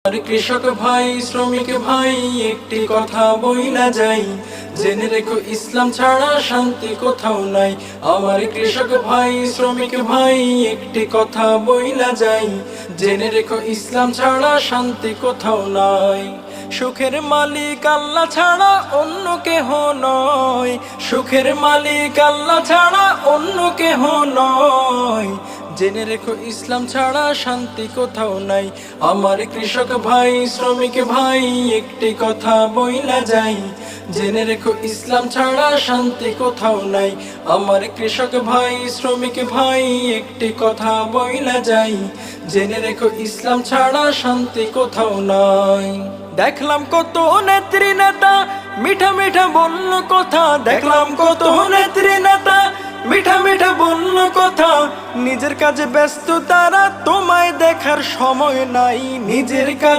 আর কৃষক ভাই শ্রমিক ভাই একটি কথা বইলা যাই, জেনে রেখো ইসলাম ছাড়া শান্তি কোথাও নাই। আমার কৃষক ভাই শ্রমিক ভাই একটি কথা বইলা যাই, জেনে রেখো ইসলাম ছাড়া শান্তি কোথাও নাই। সুখের মালিক আল্লাহ ছাড়া অন্য কেহ নয়, সুখের মালিক আল্লাহ ছাড়া অন্য কেহ নয়। জেনে রেখো ইসলাম ছাড়া শান্তি কোথাও নাই। আমার কৃষক ভাই শ্রমিক ভাই একটি কথা বইলা যাই, জেনে রেখো ইসলাম ছাড়া শান্তি কোথাও নাই। আমার কৃষক ভাই শ্রমিক ভাই একটি কথা বইলা যাই, জেনে রেখো ইসলাম ছাড়া শান্তি কোথাও নাই। দেখলাম কত নেত্রী নেতা মিঠা মিঠা বলল কথা, দেখলাম কত নেত্রী নেতা মিঠা মিঠা বলল কথা। নিজের কাজে ব্যস্ত তারা, তোমায় দেখার সময় নাই। নিজের কাজ